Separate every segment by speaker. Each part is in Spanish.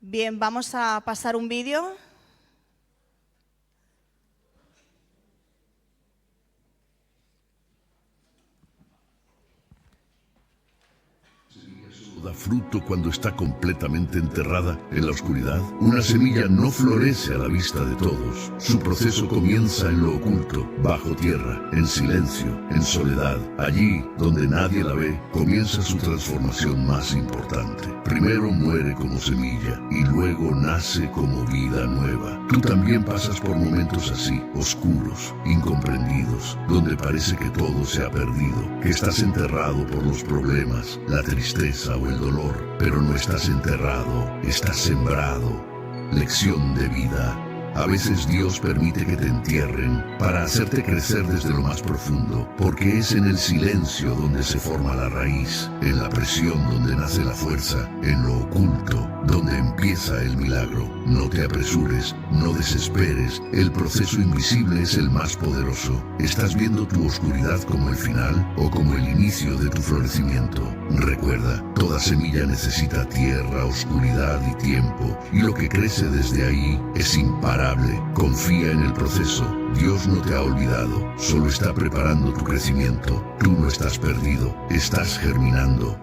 Speaker 1: Bien, vamos a pasar un vídeo.
Speaker 2: Da fruto cuando está completamente enterrada en la oscuridad. Una semilla no florece a la vista de todos. Su proceso comienza en lo oculto, bajo tierra, en silencio, en soledad. Allí, donde nadie la ve, comienza su transformación más importante. Primero muere como semilla y luego nace como vida nueva. Tú también pasas por momentos así, oscuros, incomprendidos, donde parece que todo se ha perdido, que estás enterrado por los problemas, la tristeza o el dolor, pero no estás enterrado, estás sembrado. Lección de vida. A veces Dios permite que te entierren para hacerte crecer desde lo más profundo, porque es en el silencio donde se forma la raíz, en la presión donde nace la fuerza, en lo oculto donde empieza el milagro. No te apresures, no desesperes, el proceso invisible es el más poderoso. ¿Estás viendo tu oscuridad como el final o como el inicio de tu florecimiento? Recuerda, toda semilla necesita tierra, oscuridad y tiempo, y lo que crece desde ahí es imparable. Confía en el proceso. Dios no te ha olvidado, solo está preparando tu crecimiento. Tú no estás perdido, estás germinando.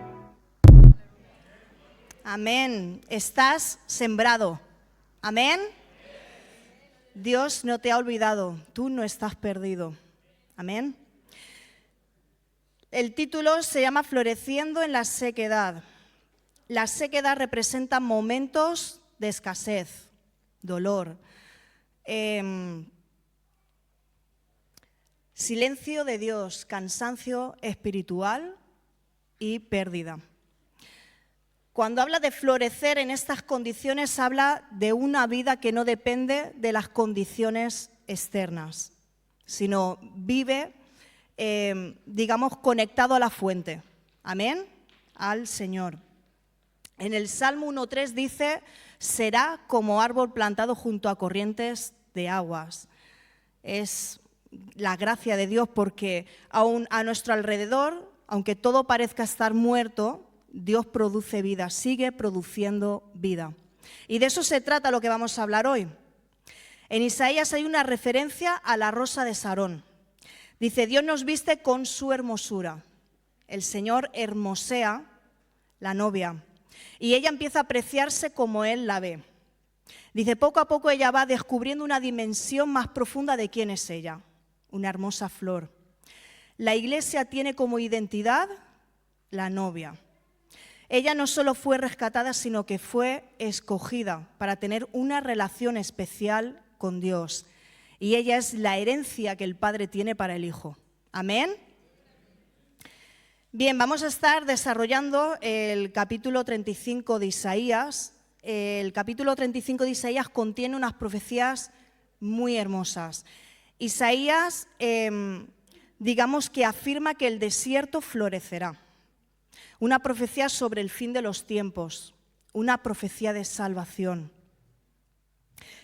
Speaker 1: Amén. Estás sembrado. Amén. Dios no te ha olvidado, tú no estás perdido. Amén. El título se llama Floreciendo en la sequedad. La sequedad representa momentos de escasez, dolor, silencio de Dios, cansancio espiritual y pérdida. Cuando habla de florecer en estas condiciones, habla de una vida que no depende de las condiciones externas, sino vive, digamos, conectado a la fuente. Amén, al Señor. En el Salmo 1.3 dice, será como árbol plantado junto a corrientes de aguas. Es la gracia de Dios porque aún a nuestro alrededor, aunque todo parezca estar muerto, Dios produce vida, sigue produciendo vida. Y de eso se trata lo que vamos a hablar hoy. En Isaías hay una referencia a la rosa de Sarón. Dice, Dios nos viste con su hermosura. El Señor hermosea la novia y ella empieza a apreciarse como Él la ve. Dice, poco a poco ella va descubriendo una dimensión más profunda de quién es ella, una hermosa flor. La iglesia tiene como identidad la novia. Ella no solo fue rescatada, sino que fue escogida para tener una relación especial con Dios. Y ella es la herencia que el Padre tiene para el Hijo. Amén. Bien, vamos a estar desarrollando el capítulo 35 de Isaías. El capítulo 35 de Isaías contiene unas profecías muy hermosas. Isaías, digamos que afirma que el desierto florecerá. Una profecía sobre el fin de los tiempos, una profecía de salvación.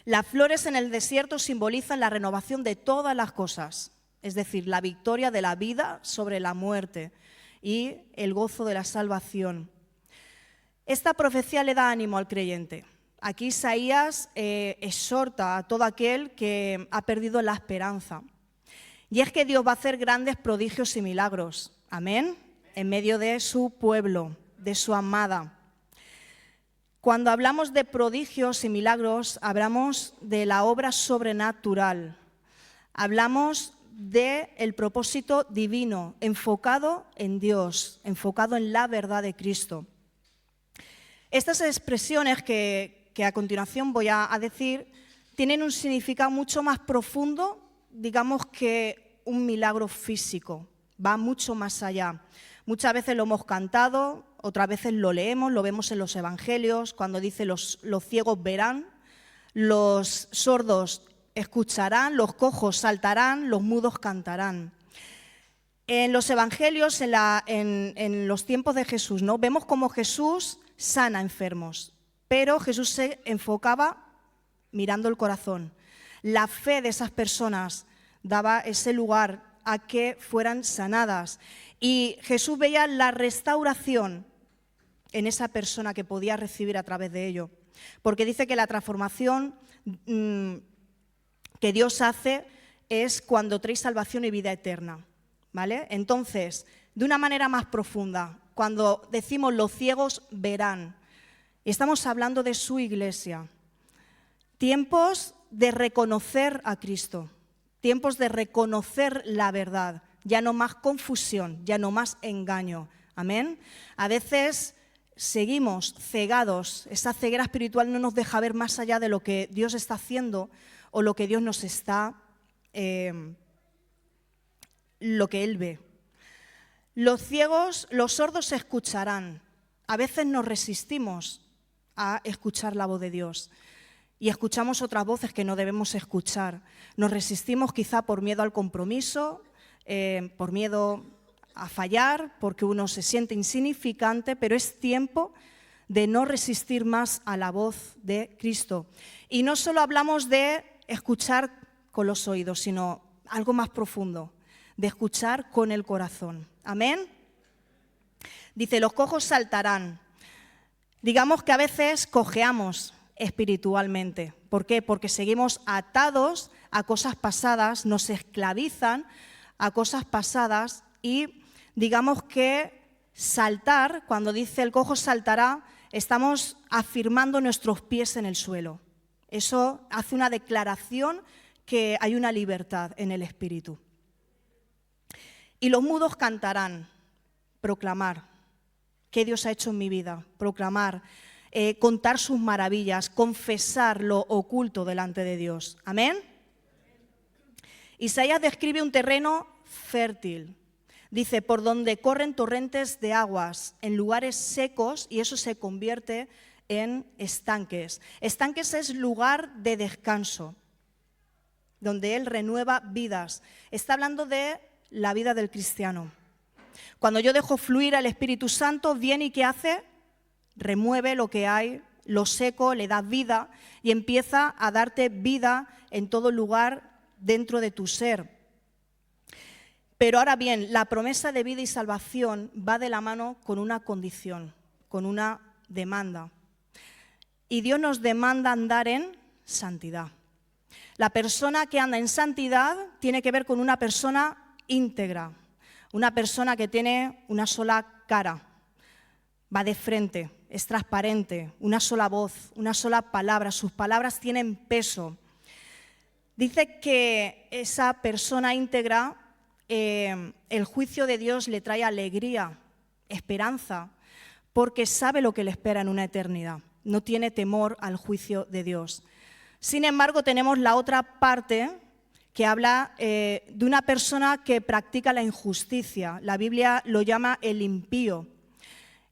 Speaker 1: Las flores en el desierto simbolizan la renovación de todas las cosas, es decir, la victoria de la vida sobre la muerte y el gozo de la salvación. Esta profecía le da ánimo al creyente. Aquí Isaías exhorta a todo aquel que ha perdido la esperanza. Y es que Dios va a hacer grandes prodigios y milagros. Amén. En medio de su pueblo, de su amada. Cuando hablamos de prodigios y milagros, hablamos de la obra sobrenatural. Hablamos del propósito divino, enfocado en Dios, enfocado en la verdad de Cristo. Estas expresiones que a continuación voy a decir, tienen un significado mucho más profundo, digamos, que un milagro físico. Va mucho más allá. Muchas veces lo hemos cantado, otras veces lo leemos, lo vemos en los evangelios, cuando dice los ciegos verán, los sordos escucharán, los cojos saltarán, los mudos cantarán. En los evangelios, en los tiempos de Jesús, ¿no? Vemos cómo Jesús sana enfermos, pero Jesús se enfocaba mirando el corazón. La fe de esas personas daba ese lugar a que fueran sanadas. Y Jesús veía la restauración en esa persona que podía recibir a través de ello. porque dice que la transformación que Dios hace es cuando trae salvación y vida eterna, ¿vale? Entonces, de una manera más profunda, cuando decimos los ciegos verán, estamos hablando de su iglesia. Tiempos de reconocer a Cristo, tiempos de reconocer la verdad, ya no más confusión, ya no más engaño. Amén. A veces seguimos cegados, esa ceguera espiritual no nos deja ver más allá de lo que Dios está haciendo o lo que Dios nos está, lo que Él ve. Los ciegos, los sordos escucharán. A veces nos resistimos a escuchar la voz de Dios y escuchamos otras voces que no debemos escuchar. Nos resistimos quizá por miedo al compromiso, por miedo a fallar, porque uno se siente insignificante, pero es tiempo de no resistir más a la voz de Cristo. Y no solo hablamos de escuchar con los oídos, sino algo más profundo, de escuchar con el corazón. Amén. Dice, los cojos saltarán. Digamos que a veces cojeamos espiritualmente. ¿Por qué? Porque seguimos atados a cosas pasadas, nos esclavizan a cosas pasadas y digamos que saltar, cuando dice el cojo saltará, estamos afirmando nuestros pies en el suelo. Eso hace una declaración que hay una libertad en el espíritu. Y los mudos cantarán, proclamar qué Dios ha hecho en mi vida, proclamar, contar sus maravillas, confesar lo oculto delante de Dios. Amén. Isaías describe un terreno fértil. Dice, por donde corren torrentes de aguas, en lugares secos, y eso se convierte en estanques. Estanques es lugar de descanso, donde Él renueva vidas. Está hablando de la vida del cristiano. Cuando yo dejo fluir al Espíritu Santo, viene y ¿qué hace? Remueve lo que hay, lo seco, le da vida y empieza a darte vida en todo lugar dentro de tu ser. Pero ahora bien, la promesa de vida y salvación va de la mano con una condición, con una demanda. Y Dios nos demanda andar en santidad. La persona que anda en santidad tiene que ver con una persona íntegra, una persona que tiene una sola cara, va de frente, es transparente, una sola voz, una sola palabra, sus palabras tienen peso. Dice que esa persona íntegra, el juicio de Dios le trae alegría, esperanza, porque sabe lo que le espera en una eternidad, no tiene temor al juicio de Dios. Sin embargo, tenemos la otra parte que habla de una persona que practica la injusticia. La Biblia lo llama el impío.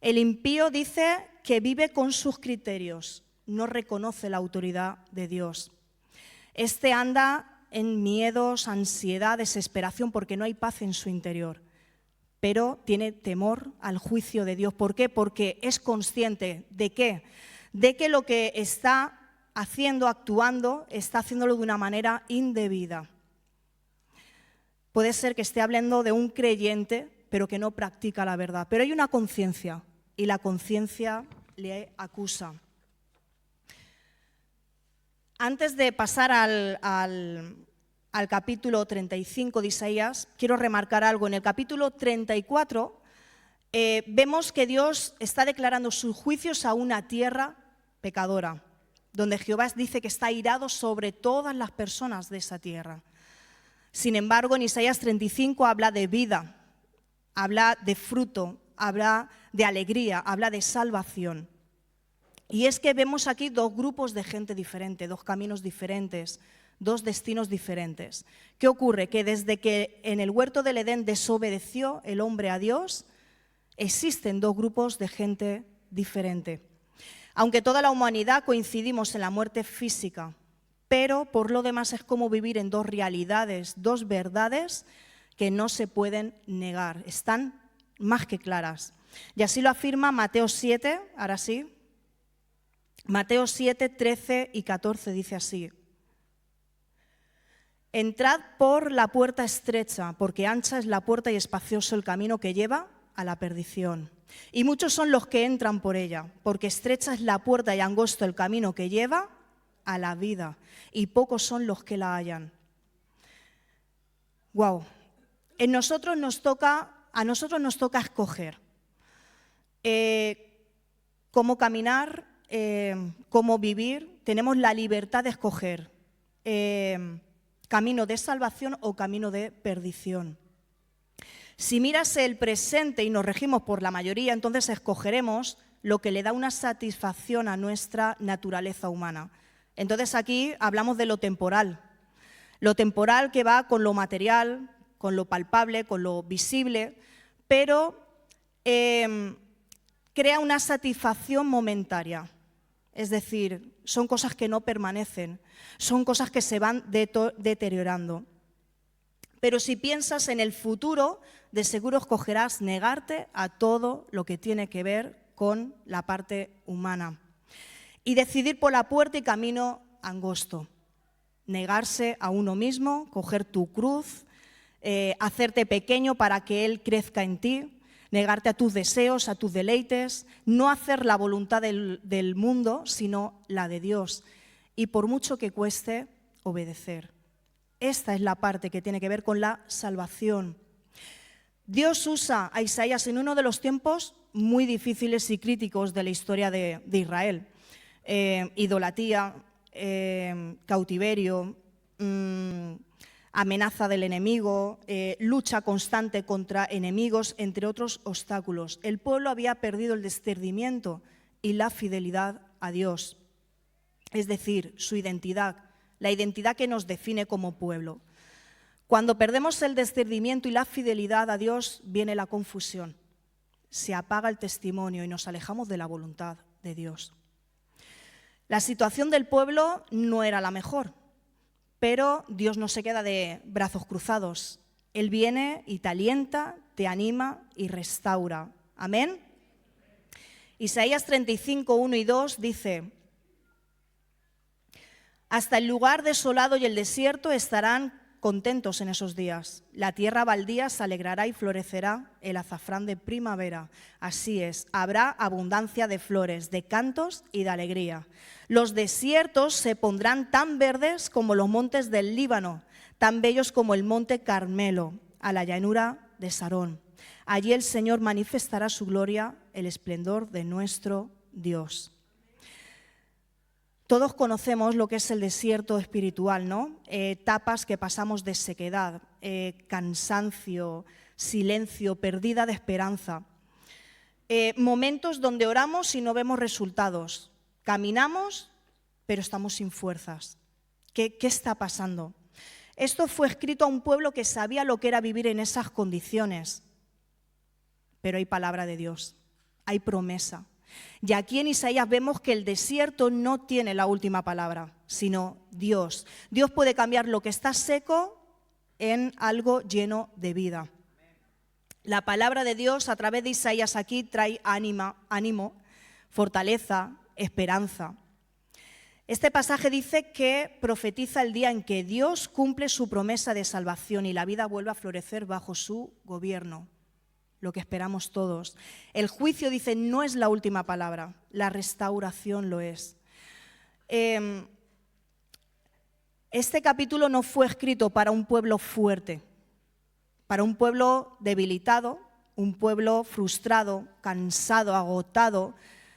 Speaker 1: El impío dice que vive con sus criterios, no reconoce la autoridad de Dios. Este anda en miedos, ansiedad, desesperación, porque no hay paz en su interior, pero tiene temor al juicio de Dios. ¿Por qué? Porque es consciente ¿de qué? De que lo que está haciendo, actuando, está haciéndolo de una manera indebida. Puede ser que esté hablando de un creyente, pero que no practica la verdad. Pero hay una conciencia, y la conciencia le acusa. Antes de pasar al capítulo 35 de Isaías, quiero remarcar algo. En el capítulo 34 vemos que Dios está declarando sus juicios a una tierra pecadora, donde Jehová dice que está airado sobre todas las personas de esa tierra. Sin embargo, en Isaías 35 habla de vida, habla de fruto, habla de alegría, habla de salvación. Y es que vemos aquí dos grupos de gente diferente, dos caminos diferentes, dos destinos diferentes. ¿Qué ocurre? Que desde que en el huerto del Edén desobedeció el hombre a Dios, existen dos grupos de gente diferente. Aunque toda la humanidad coincidimos en la muerte física, pero por lo demás es como vivir en dos realidades, dos verdades que no se pueden negar, están más que claras. Y así lo afirma Mateo 7, ahora sí. Mateo 7, 13 y 14 dice así: entrad por la puerta estrecha, porque ancha es la puerta y espacioso el camino que lleva a la perdición. Y muchos son los que entran por ella, porque estrecha es la puerta y angosto el camino que lleva a la vida, y pocos son los que la hallan. Wow. A nosotros nos toca escoger cómo caminar, cómo vivir. Tenemos la libertad de escoger camino de salvación o camino de perdición. Si miras el presente y nos regimos por la mayoría, entonces escogeremos lo que le da una satisfacción a nuestra naturaleza humana. Entonces aquí hablamos de lo temporal que va con lo material, con lo palpable, con lo visible, pero crea una satisfacción momentaria. Es decir, son cosas que no permanecen, son cosas que se van deteriorando. Pero si piensas en el futuro, de seguro escogerás negarte a todo lo que tiene que ver con la parte humana y decidir por la puerta y camino angosto. Negarse a uno mismo, coger tu cruz, hacerte pequeño para que Él crezca en ti, negarte a tus deseos, a tus deleites, no hacer la voluntad del mundo, sino la de Dios. Y por mucho que cueste, obedecer. Esta es la parte que tiene que ver con la salvación. Dios usa a Isaías en uno de los tiempos muy difíciles y críticos de la historia de Israel. Idolatría, cautiverio, amenaza del enemigo, lucha constante contra enemigos, entre otros obstáculos. El pueblo había perdido el discernimiento y la fidelidad a Dios, es decir, su identidad, la identidad que nos define como pueblo. Cuando perdemos el discernimiento y la fidelidad a Dios, viene la confusión, se apaga el testimonio y nos alejamos de la voluntad de Dios. La situación del pueblo no era la mejor, pero Dios no se queda de brazos cruzados. Él viene y te alienta, te anima y restaura. Amén. Isaías 35, 1 y 2 dice: hasta el lugar desolado y el desierto estarán contentos en esos días. La tierra baldía se alegrará y florecerá el azafrán de primavera. Así es, habrá abundancia de flores, de cantos y de alegría. Los desiertos se pondrán tan verdes como los montes del Líbano, tan bellos como el monte Carmelo, a la llanura de Sarón. Allí el Señor manifestará su gloria, el esplendor de nuestro Dios. Todos conocemos lo que es el desierto espiritual, ¿no? Etapas que pasamos de sequedad, cansancio, silencio, pérdida de esperanza. Momentos donde oramos y no vemos resultados. Caminamos, pero estamos sin fuerzas. ¿Qué está pasando? Esto fue escrito a un pueblo que sabía lo que era vivir en esas condiciones. Pero hay palabra de Dios, hay promesa. Y aquí en Isaías vemos que el desierto no tiene la última palabra, sino Dios. Dios puede cambiar lo que está seco en algo lleno de vida. La palabra de Dios a través de Isaías aquí trae ánimo, fortaleza, esperanza. Este pasaje dice que profetiza el día en que Dios cumple su promesa de salvación y la vida vuelve a florecer bajo su gobierno. Lo que esperamos todos. El juicio, dice, no es la última palabra, la restauración lo es. Este capítulo no fue escrito para un pueblo fuerte, para un pueblo debilitado, un pueblo frustrado, cansado, agotado,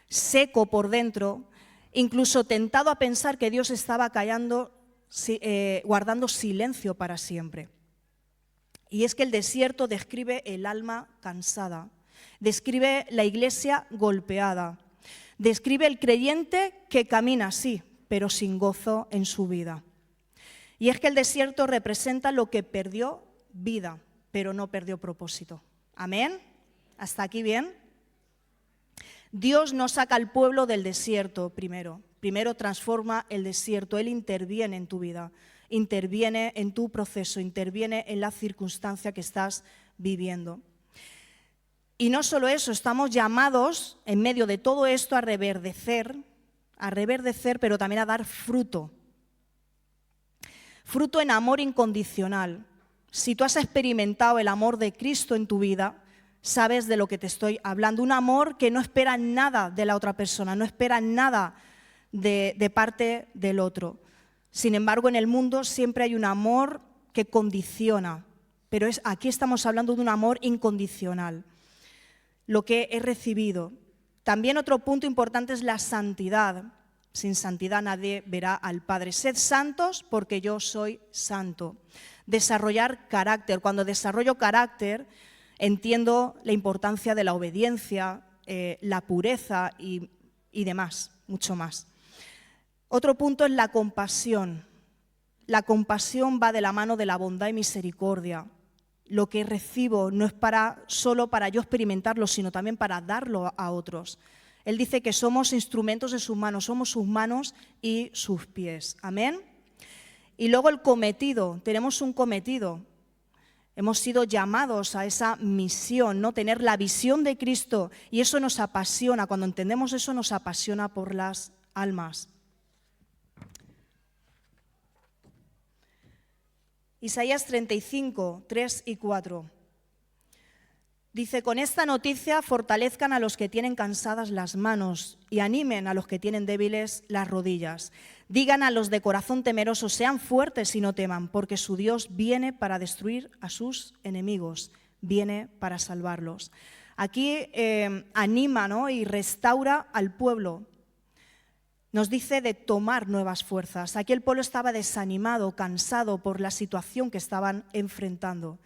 Speaker 1: seco por dentro, incluso tentado a pensar que Dios estaba callando, guardando silencio para siempre. Y es que el desierto describe el alma cansada, describe la iglesia golpeada, describe el creyente que camina así, pero sin gozo en su vida. Y es que el desierto representa lo que perdió vida, pero no perdió propósito. ¿Amén? ¿Hasta aquí bien? Dios no saca al pueblo del desierto primero. Primero transforma el desierto, Él interviene en tu vida. Interviene en tu proceso, interviene en la circunstancia que estás viviendo. Y no solo eso, estamos llamados en medio de todo esto a reverdecer, pero también a dar fruto. Fruto en amor incondicional. Si tú has experimentado el amor de Cristo en tu vida, sabes de lo que te estoy hablando. Un amor que no espera nada de la otra persona, no espera nada de parte del otro. Sin embargo, en el mundo siempre hay un amor que condiciona, pero aquí estamos hablando de un amor incondicional, lo que he recibido. También otro punto importante es la santidad. Sin santidad nadie verá al Padre. Sed santos porque yo soy santo. Desarrollar carácter. Cuando desarrollo carácter, entiendo la importancia de la obediencia, la pureza y demás, mucho más. Otro punto es la compasión. La compasión va de la mano de la bondad y misericordia. Lo que recibo no es solo para yo experimentarlo, sino también para darlo a otros. Él dice que somos instrumentos de sus manos, somos sus manos y sus pies. Amén. Y luego el cometido, tenemos un cometido. Hemos sido llamados a esa misión, ¿no? Tener la visión de Cristo, y eso nos apasiona. Cuando entendemos eso, nos apasiona por las almas. Isaías 35, 3 y 4. Dice, con esta noticia fortalezcan a los que tienen cansadas las manos y animen a los que tienen débiles las rodillas. Digan a los de corazón temeroso, sean fuertes y no teman, porque su Dios viene para destruir a sus enemigos, viene para salvarlos. Aquí anima, ¿no? Y restaura al pueblo. Nos dice de tomar nuevas fuerzas. Aquí el pueblo estaba desanimado, cansado por la situación que estaban enfrentando.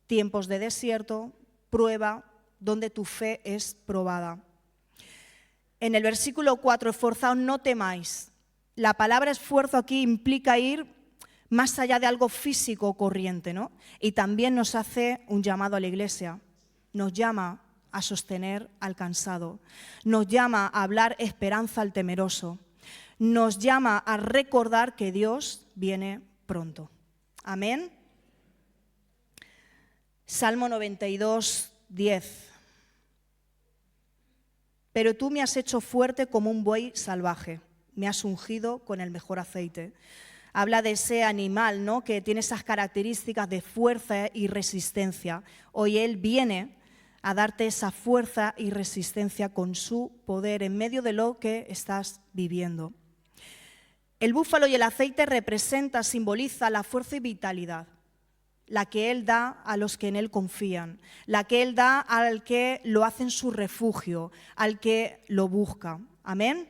Speaker 1: Tiempos de desierto, prueba, donde tu fe es probada. En el versículo 4, esforzaos, no temáis. La palabra esfuerzo aquí implica ir más allá de algo físico o corriente, ¿no? Y también nos hace un llamado a la iglesia. Nos llama a sostener al cansado. Nos llama a hablar esperanza al temeroso. Nos llama a recordar que Dios viene pronto. Amén. Salmo 92, 10. Pero tú me has hecho fuerte como un buey salvaje, me has ungido con el mejor aceite. Habla de ese animal, ¿no? Que tiene esas características de fuerza y resistencia. Hoy Él viene a darte esa fuerza y resistencia con su poder en medio de lo que estás viviendo. El búfalo y el aceite simboliza la fuerza y vitalidad, la que Él da a los que en Él confían, la que Él da al que lo hacen su refugio, al que lo busca. Amén.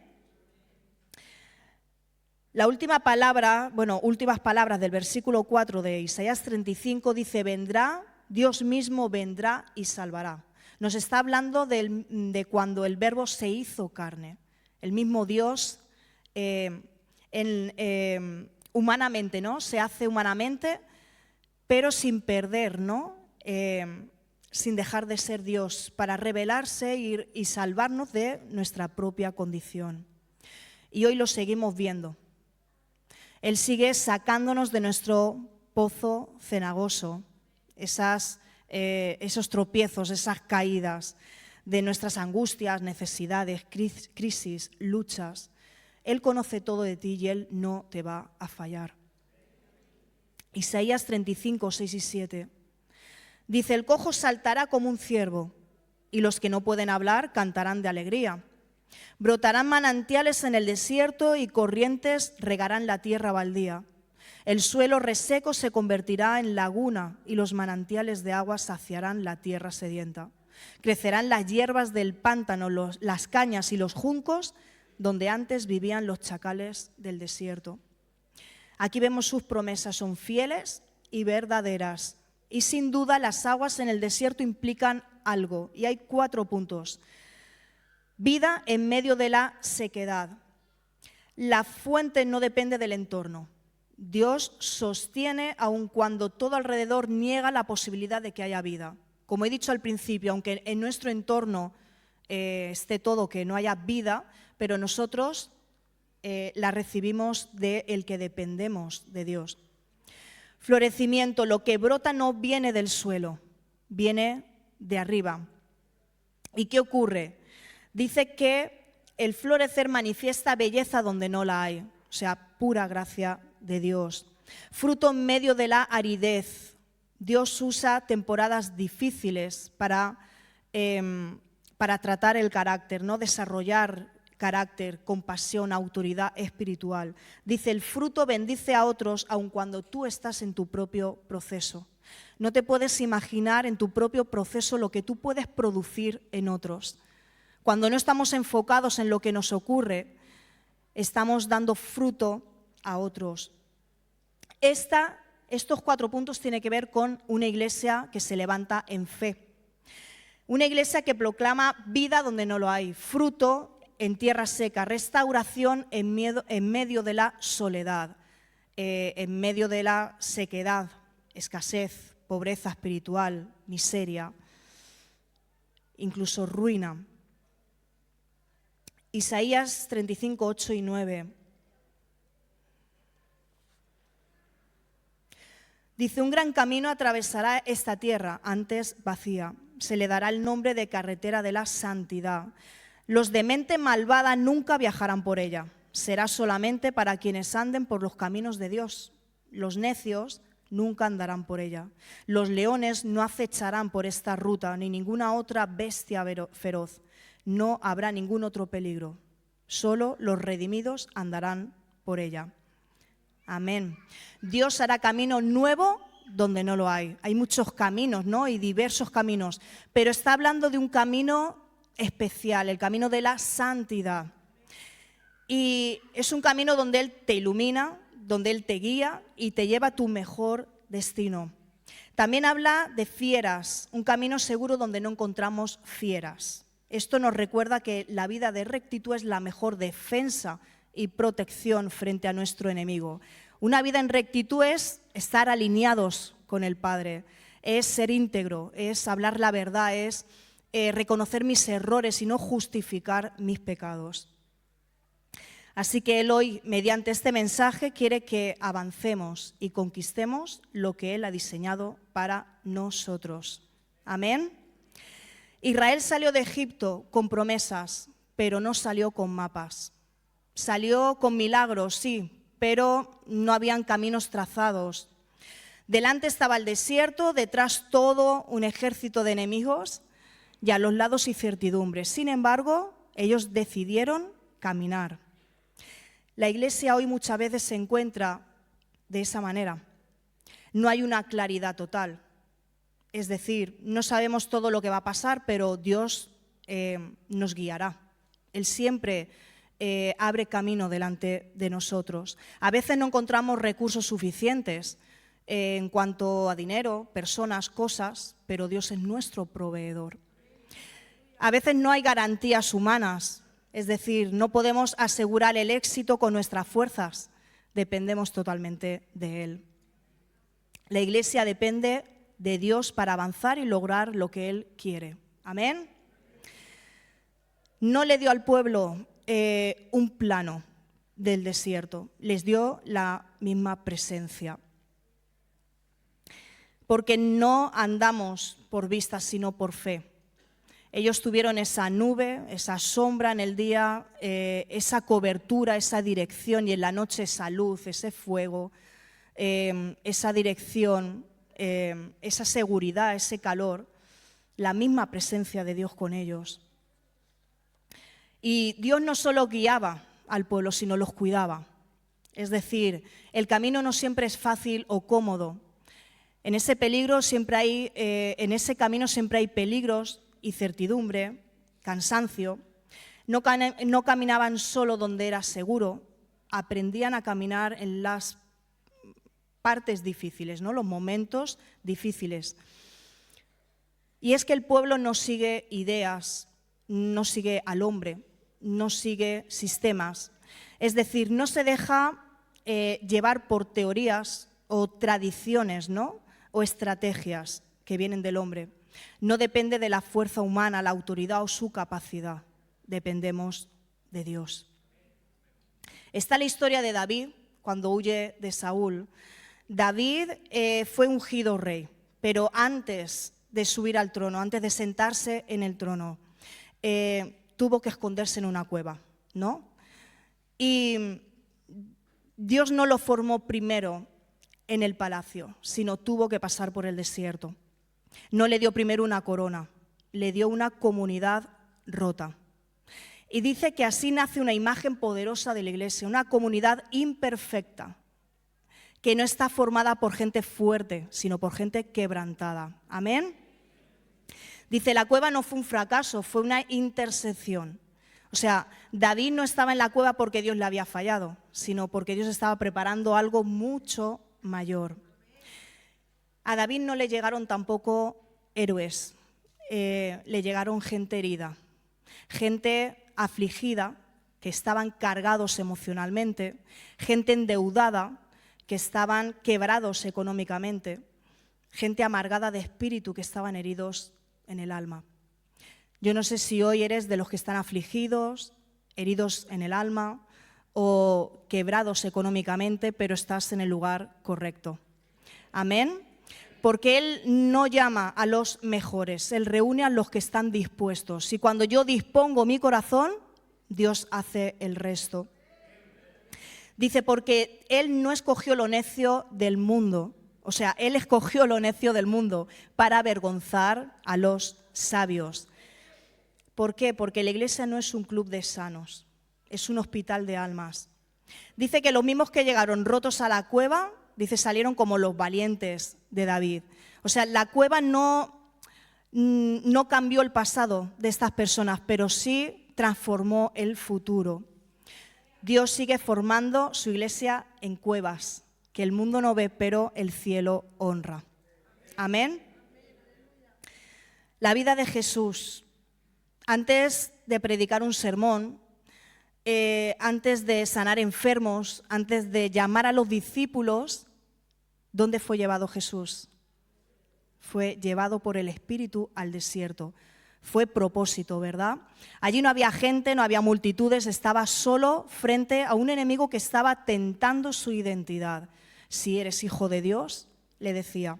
Speaker 1: La última palabra, últimas palabras del versículo 4 de Isaías 35 dice, vendrá, Dios mismo vendrá y salvará. Nos está hablando de cuando el Verbo se hizo carne. El mismo Dios humanamente, ¿no? Se hace humanamente, pero sin perder, ¿no? Sin dejar de ser Dios, para revelarse y salvarnos de nuestra propia condición. Y hoy lo seguimos viendo. Él sigue sacándonos de nuestro pozo cenagoso, esos tropiezos, esas caídas, de nuestras angustias, necesidades, crisis, luchas. Él conoce todo de ti y Él no te va a fallar. Isaías 35, 6 y 7. Dice, el cojo saltará como un ciervo y los que no pueden hablar cantarán de alegría. Brotarán manantiales en el desierto y corrientes regarán la tierra baldía. El suelo reseco se convertirá en laguna y los manantiales de agua saciarán la tierra sedienta. Crecerán las hierbas del pántano, las cañas y los juncos donde antes vivían los chacales del desierto. Aquí vemos sus promesas, son fieles y verdaderas. Y sin duda las aguas en el desierto implican algo. Y hay 4 puntos. Vida en medio de la sequedad. La fuente no depende del entorno. Dios sostiene aun cuando todo alrededor niega la posibilidad de que haya vida. Como he dicho al principio, aunque en nuestro entorno esté todo, que no haya vida, pero nosotros la recibimos del que dependemos de Dios. Florecimiento, lo que brota no viene del suelo, viene de arriba. ¿Y qué ocurre? Dice que el florecer manifiesta belleza donde no la hay, o sea, pura gracia de Dios. Fruto en medio de la aridez. Dios usa temporadas difíciles para para tratar el carácter, ¿no? Desarrollar carácter, compasión, autoridad espiritual. Dice, el fruto bendice a otros aun cuando tú estás en tu propio proceso. No te puedes imaginar en tu propio proceso lo que tú puedes producir en otros. Cuando no estamos enfocados en lo que nos ocurre, estamos dando fruto a otros. Estos 4 puntos tienen que ver con una iglesia que se levanta en fe. Una iglesia que proclama vida donde no lo hay, fruto en tierra seca, restauración en medio de la soledad, en medio de la sequedad, escasez, pobreza espiritual, miseria, incluso ruina. Isaías 35, 8 y 9. Dice, un gran camino atravesará esta tierra, antes vacía. Se le dará el nombre de carretera de la santidad. Los de mente malvada nunca viajarán por ella. Será solamente para quienes anden por los caminos de Dios. Los necios nunca andarán por ella. Los leones no acecharán por esta ruta, ni ninguna otra bestia feroz. No habrá ningún otro peligro. Solo los redimidos andarán por ella. Amén. Dios hará camino nuevo donde no lo hay. Hay muchos caminos, ¿no? Y diversos caminos. Pero está hablando de un camino especial, el camino de la santidad. Y es un camino donde Él te ilumina, donde Él te guía y te lleva a tu mejor destino. También habla de fieras, un camino seguro donde no encontramos fieras. Esto nos recuerda que la vida de rectitud es la mejor defensa y protección frente a nuestro enemigo. Una vida en rectitud es estar alineados con el Padre, es ser íntegro, es hablar la verdad, es reconocer mis errores y no justificar mis pecados. Así que Él hoy, mediante este mensaje, quiere que avancemos y conquistemos lo que Él ha diseñado para nosotros. Amén. Israel salió de Egipto con promesas, pero no salió con mapas. Salió con milagros, sí, pero no habían caminos trazados. Delante estaba el desierto, detrás todo un ejército de enemigos y a los lados incertidumbre. Sin embargo, ellos decidieron caminar. La iglesia hoy muchas veces se encuentra de esa manera. No hay una claridad total. Es decir, no sabemos todo lo que va a pasar, pero Dios nos guiará. Él siempre abre camino delante de nosotros. A veces no encontramos recursos suficientes en cuanto a dinero, personas, cosas, pero Dios es nuestro proveedor. A veces no hay garantías humanas, es decir, no podemos asegurar el éxito con nuestras fuerzas, dependemos totalmente de Él. La iglesia depende de Dios para avanzar y lograr lo que Él quiere. Amén. No le dio al pueblo un plano del desierto, les dio la misma presencia. Porque no andamos por vista, sino por fe. Ellos tuvieron esa nube, esa sombra en el día, esa cobertura, esa dirección, y en la noche esa luz, ese fuego, esa dirección, esa seguridad, ese calor, la misma presencia de Dios con ellos. Y Dios no solo guiaba al pueblo, sino los cuidaba. Es decir, el camino no siempre es fácil o cómodo. En ese camino siempre hay peligros, incertidumbre, cansancio. No caminaban solo donde era seguro, aprendían a caminar en las partes difíciles, ¿no? Los momentos difíciles. Y es que el pueblo no sigue ideas, no sigue al hombre, no sigue sistemas. Es decir, no se deja llevar por teorías o tradiciones, ¿no? O estrategias que vienen del hombre. No depende de la fuerza humana, la autoridad o su capacidad. Dependemos de Dios. Está la historia de David, cuando huye de Saúl. David fue ungido rey, pero antes de subir al trono, antes de sentarse en el trono, tuvo que esconderse en una cueva, ¿no? Y Dios no lo formó primero en el palacio, sino tuvo que pasar por el desierto. No le dio primero una corona, le dio una comunidad rota. Y dice que así nace una imagen poderosa de la iglesia, una comunidad imperfecta, que no está formada por gente fuerte, sino por gente quebrantada. Amén. Dice, la cueva no fue un fracaso, fue una intersección. O sea, David no estaba en la cueva porque Dios le había fallado, sino porque Dios estaba preparando algo mucho mayor. A David no le llegaron tampoco héroes, le llegaron gente herida, gente afligida, que estaban cargados emocionalmente, gente endeudada, que estaban quebrados económicamente, gente amargada de espíritu, que estaban heridos en el alma. Yo no sé si hoy eres de los que están afligidos, heridos en el alma o quebrados económicamente, pero estás en el lugar correcto. Amén. Porque Él no llama a los mejores, Él reúne a los que están dispuestos. Y cuando yo dispongo mi corazón, Dios hace el resto. Dice, porque Él no escogió lo necio del mundo, o sea, Él escogió lo necio del mundo para avergonzar a los sabios. ¿Por qué? Porque la iglesia no es un club de sanos, es un hospital de almas. Dice que los mismos que llegaron rotos a la cueva, dice, salieron como los valientes de David. O sea, la cueva no cambió el pasado de estas personas, pero sí transformó el futuro. Dios sigue formando su iglesia en cuevas, que el mundo no ve, pero el cielo honra. Amén. La vida de Jesús. Antes de predicar un sermón, antes de sanar enfermos, antes de llamar a los discípulos, ¿dónde fue llevado Jesús? Fue llevado por el Espíritu al desierto. Fue propósito, ¿verdad? Allí no había gente, no había multitudes, estaba solo frente a un enemigo que estaba tentando su identidad. Si eres hijo de Dios, le decía.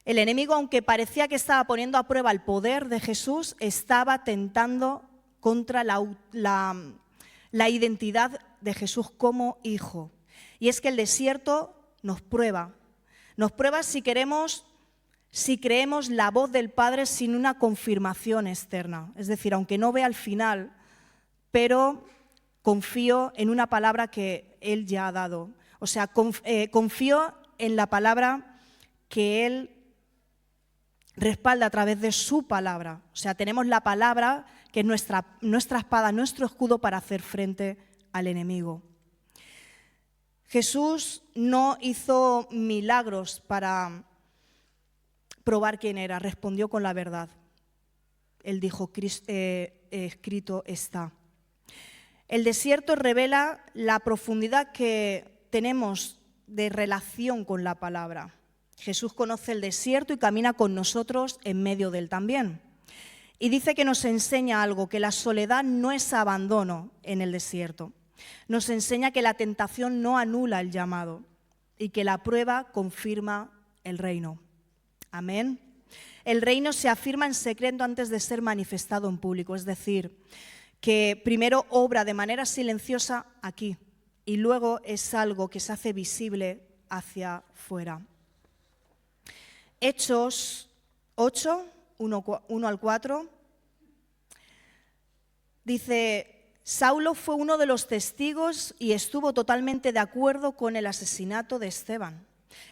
Speaker 1: El enemigo, aunque parecía que estaba poniendo a prueba el poder de Jesús, estaba tentando contra la identidad de Jesús como hijo. Y es que el desierto nos prueba si creemos la voz del Padre sin una confirmación externa. Es decir, aunque no vea el final, pero confío en una palabra que Él ya ha dado. O sea, confío en la palabra que Él respalda a través de su palabra. O sea, tenemos la palabra que es nuestra espada, nuestro escudo para hacer frente al enemigo. Jesús no hizo milagros para probar quién era, respondió con la verdad. Él dijo, escrito está. El desierto revela la profundidad que tenemos de relación con la palabra. Jesús conoce el desierto y camina con nosotros en medio de él también. Y dice que nos enseña algo, que la soledad no es abandono en el desierto. Nos enseña que la tentación no anula el llamado y que la prueba confirma el reino. Amén. El reino se afirma en secreto antes de ser manifestado en público, es decir, que primero obra de manera silenciosa aquí y luego es algo que se hace visible hacia fuera. Hechos 8, 1 al 4, dice, Saulo fue uno de los testigos y estuvo totalmente de acuerdo con el asesinato de Esteban.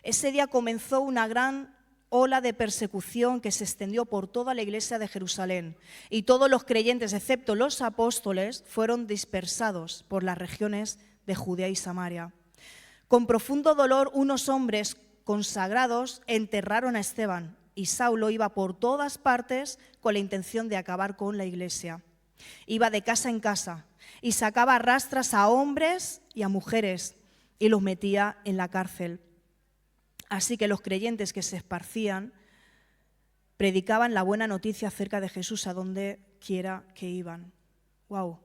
Speaker 1: Ese día comenzó una gran ola de persecución que se extendió por toda la iglesia de Jerusalén y todos los creyentes, excepto los apóstoles, fueron dispersados por las regiones de Judea y Samaria. Con profundo dolor, unos hombres consagrados enterraron a Esteban y Saulo iba por todas partes con la intención de acabar con la iglesia. Iba de casa en casa y sacaba a rastras a hombres y a mujeres y los metía en la cárcel. Así que los creyentes que se esparcían predicaban la buena noticia acerca de Jesús a donde quiera que iban. Wow.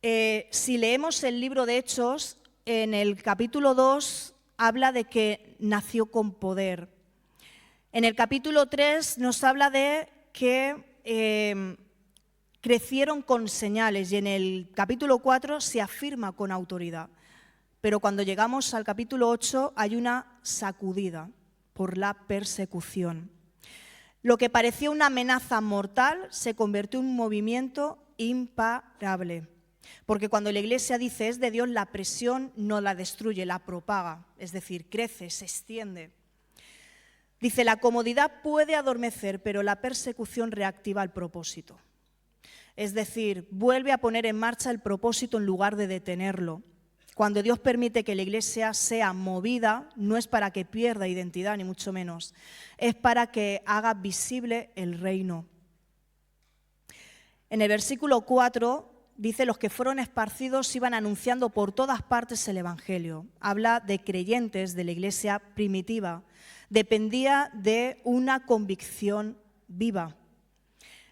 Speaker 1: Si leemos el libro de Hechos, en el capítulo 2 habla de que nació con poder. En el capítulo 3 nos habla de que crecieron con señales y en el capítulo 4 se afirma con autoridad. Pero cuando llegamos al capítulo 8 hay una sacudida por la persecución. Lo que parecía una amenaza mortal se convirtió en un movimiento imparable. Porque cuando la Iglesia dice es de Dios, la presión no la destruye, la propaga, es decir, crece, se extiende. Dice, la comodidad puede adormecer, pero la persecución reactiva el propósito. Es decir, vuelve a poner en marcha el propósito en lugar de detenerlo. Cuando Dios permite que la Iglesia sea movida, no es para que pierda identidad, ni mucho menos. Es para que haga visible el reino. En el versículo 4 dice, los que fueron esparcidos iban anunciando por todas partes el Evangelio. Habla de creyentes de la Iglesia primitiva. Dependía de una convicción viva.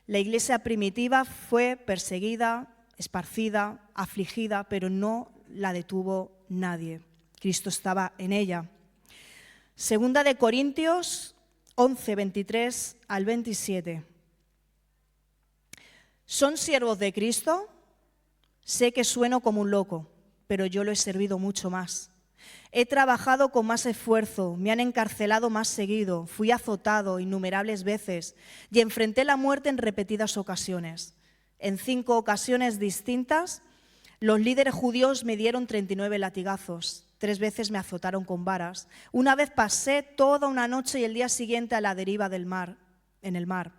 Speaker 1: La Iglesia primitiva fue perseguida, esparcida, afligida, pero no la detuvo nadie. Cristo estaba en ella. Segunda de Corintios 11, 23 al 27. ¿Son siervos de Cristo? Sé que sueno como un loco, pero yo lo he servido mucho más. He trabajado con más esfuerzo, me han encarcelado más seguido, fui azotado innumerables veces y enfrenté la muerte en repetidas ocasiones. En 5 ocasiones distintas, los líderes judíos me dieron 39 latigazos. 3 veces me azotaron con varas. Una vez pasé toda una noche y el día siguiente a la deriva del mar, en el mar.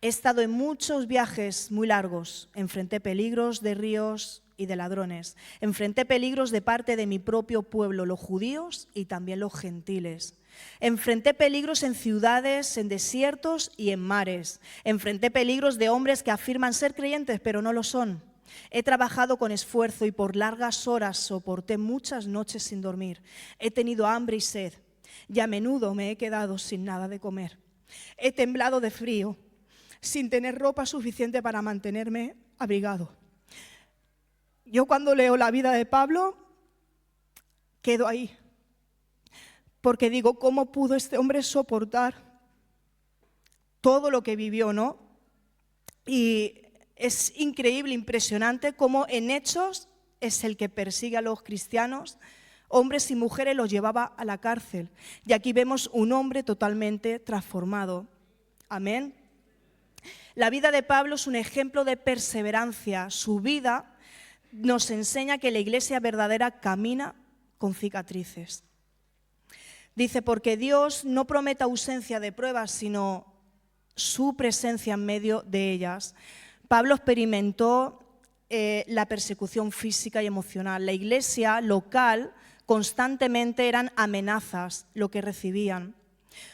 Speaker 1: He estado en muchos viajes muy largos. Enfrenté peligros de ríos y de ladrones. Enfrenté peligros de parte de mi propio pueblo, los judíos y también los gentiles. Enfrenté peligros en ciudades, en desiertos y en mares. Enfrenté peligros de hombres que afirman ser creyentes, pero no lo son. He trabajado con esfuerzo y por largas horas soporté muchas noches sin dormir. He tenido hambre y sed y a menudo me he quedado sin nada de comer. He temblado de frío, sin tener ropa suficiente para mantenerme abrigado. Yo cuando leo la vida de Pablo, quedo ahí. Porque digo, ¿cómo pudo este hombre soportar todo lo que vivió, no? Y es increíble, impresionante cómo en Hechos es el que persigue a los cristianos, hombres y mujeres los llevaba a la cárcel. Y aquí vemos un hombre totalmente transformado. Amén. La vida de Pablo es un ejemplo de perseverancia. Su vida nos enseña que la iglesia verdadera camina con cicatrices. Dice, porque Dios no promete ausencia de pruebas, sino su presencia en medio de ellas. Pablo experimentó la persecución física y emocional. La iglesia local constantemente eran amenazas lo que recibían.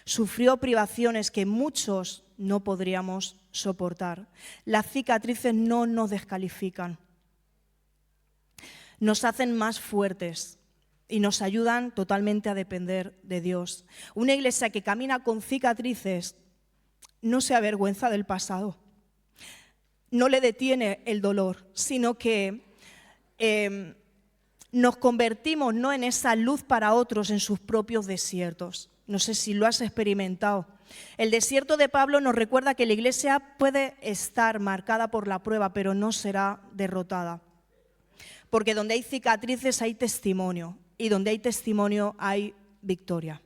Speaker 1: Sufrió privaciones que muchos no podríamos soportar. Las cicatrices no nos descalifican. Nos hacen más fuertes y nos ayudan totalmente a depender de Dios. Una iglesia que camina con cicatrices no se avergüenza del pasado, no le detiene el dolor, sino que nos convertimos no en esa luz para otros en sus propios desiertos. No sé si lo has experimentado. El desierto de Pablo nos recuerda que la iglesia puede estar marcada por la prueba, pero no será derrotada. Porque donde hay cicatrices hay testimonio, y donde hay testimonio hay victoria.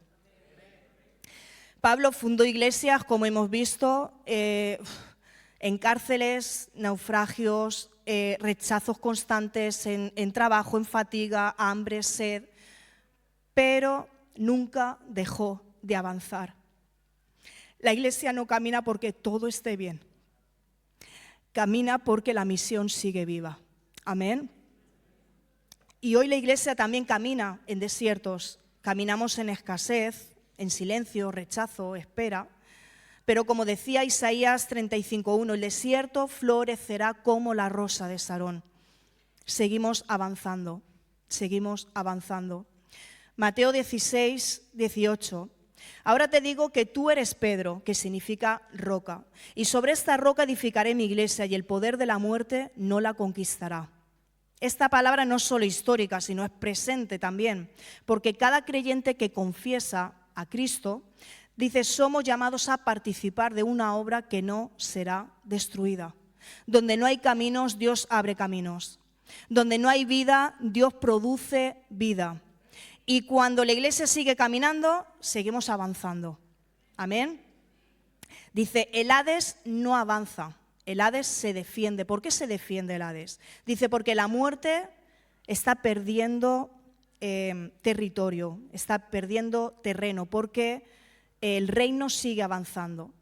Speaker 1: Pablo fundó iglesias, como hemos visto, en cárceles, naufragios, rechazos constantes en trabajo, en fatiga, hambre, sed, pero nunca dejó de avanzar. La iglesia no camina porque todo esté bien, camina porque la misión sigue viva. Amén. Y hoy la iglesia también camina en desiertos, caminamos en escasez, en silencio, rechazo, espera. Pero como decía Isaías 35:1, el desierto florecerá como la rosa de Sarón. Seguimos avanzando, seguimos avanzando. Mateo 16:18. Ahora te digo que tú eres Pedro, que significa roca, y sobre esta roca edificaré mi iglesia y el poder de la muerte no la conquistará. Esta palabra no es solo histórica, sino es presente también, porque cada creyente que confiesa a Cristo, dice, somos llamados a participar de una obra que no será destruida. Donde no hay caminos, Dios abre caminos. Donde no hay vida, Dios produce vida. Y cuando la iglesia sigue caminando, seguimos avanzando. Amén. Dice, el Hades no avanza, el Hades se defiende. ¿Por qué se defiende el Hades? Dice, porque la muerte está perdiendo territorio, está perdiendo terreno, porque el reino sigue avanzando.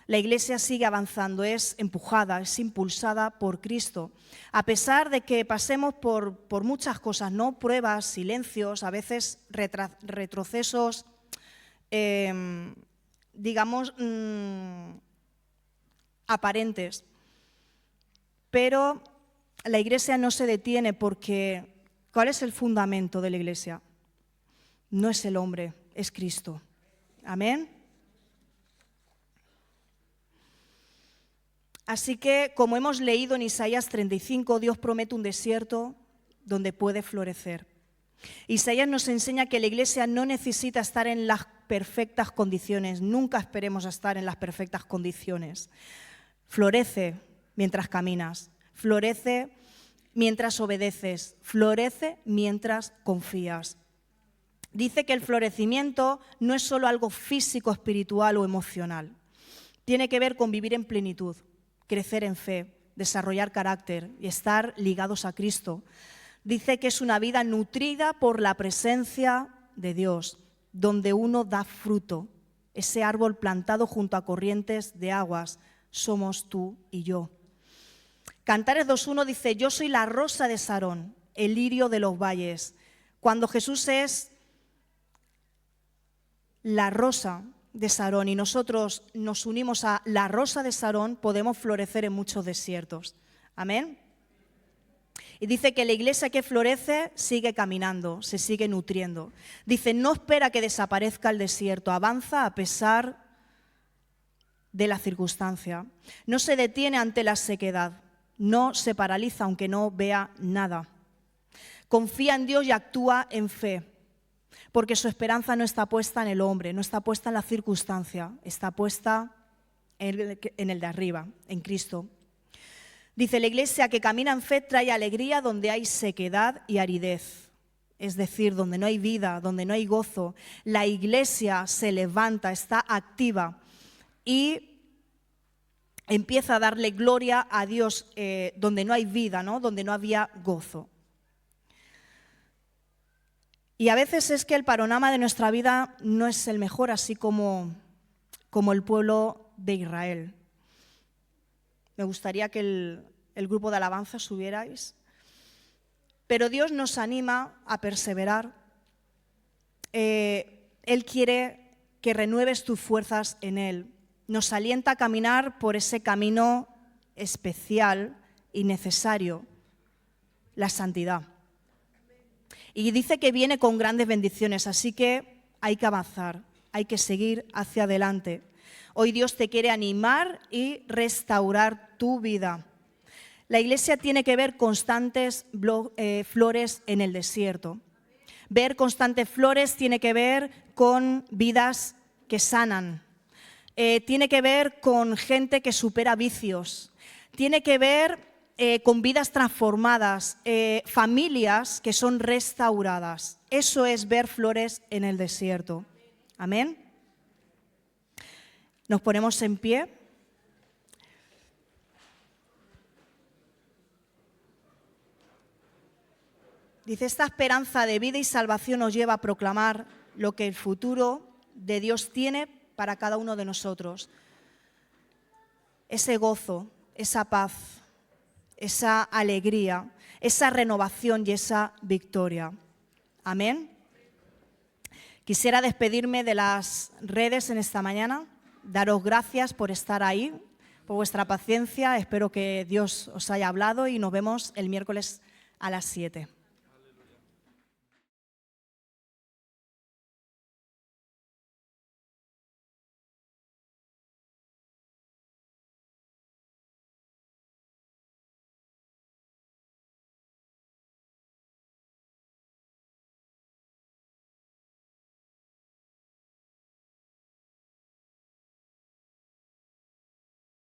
Speaker 1: La Iglesia sigue avanzando, es empujada, es impulsada por Cristo. A pesar de que pasemos por muchas cosas, ¿no? Pruebas, silencios, a veces retrocesos, digamos, aparentes. Pero la Iglesia no se detiene porque ¿cuál es el fundamento de la Iglesia? No es el hombre, es Cristo. Amén. Así que, como hemos leído en Isaías 35, Dios promete un desierto donde puede florecer. Isaías nos enseña que la Iglesia no necesita estar en las perfectas condiciones, nunca esperemos estar en las perfectas condiciones. Florece mientras caminas, florece mientras obedeces, florece mientras confías. Dice que el florecimiento no es solo algo físico, espiritual o emocional. Tiene que ver con vivir en plenitud, crecer en fe, desarrollar carácter y estar ligados a Cristo. Dice que es una vida nutrida por la presencia de Dios, donde uno da fruto. Ese árbol plantado junto a corrientes de aguas somos tú y yo. Cantares 2.1 dice, yo soy la rosa de Sarón, el lirio de los valles. Cuando Jesús es la rosa de Sarón y nosotros nos unimos a la rosa de Sarón, podemos florecer en muchos desiertos. Amén. Y dice que la iglesia que florece sigue caminando, se sigue nutriendo. Dice, no espera que desaparezca el desierto, avanza a pesar de la circunstancia. No se detiene ante la sequedad, no se paraliza aunque no vea nada. Confía en Dios y actúa en fe, porque su esperanza no está puesta en el hombre, no está puesta en la circunstancia, está puesta en el de arriba, en Cristo. Dice, la iglesia que camina en fe trae alegría donde hay sequedad y aridez, es decir, donde no hay vida, donde no hay gozo. La iglesia se levanta, está activa y empieza a darle gloria a Dios donde no hay vida, ¿no? Donde no había gozo. Y a veces es que el panorama de nuestra vida no es el mejor, así como el pueblo de Israel. Me gustaría que el grupo de alabanza subierais. Pero Dios nos anima a perseverar. Él quiere que renueves tus fuerzas en Él. Nos alienta a caminar por ese camino especial y necesario, la santidad. Y dice que viene con grandes bendiciones, así que hay que avanzar, hay que seguir hacia adelante. Hoy Dios te quiere animar y restaurar tu vida. La iglesia tiene que ver constantes flores en el desierto. Ver constantes flores tiene que ver con vidas que sanan. Tiene que ver con gente que supera vicios. Tiene que ver con vidas transformadas, familias que son restauradas. Eso es ver flores en el desierto. Amén. Nos ponemos en pie. Dice, esta esperanza de vida y salvación nos lleva a proclamar lo que el futuro de Dios tiene para cada uno de nosotros. Ese gozo, esa paz, esa alegría, esa renovación y esa victoria. Amén. Quisiera despedirme de las redes en esta mañana. Daros gracias por estar ahí, por vuestra paciencia. Espero que Dios os haya hablado y nos vemos el miércoles a las 7.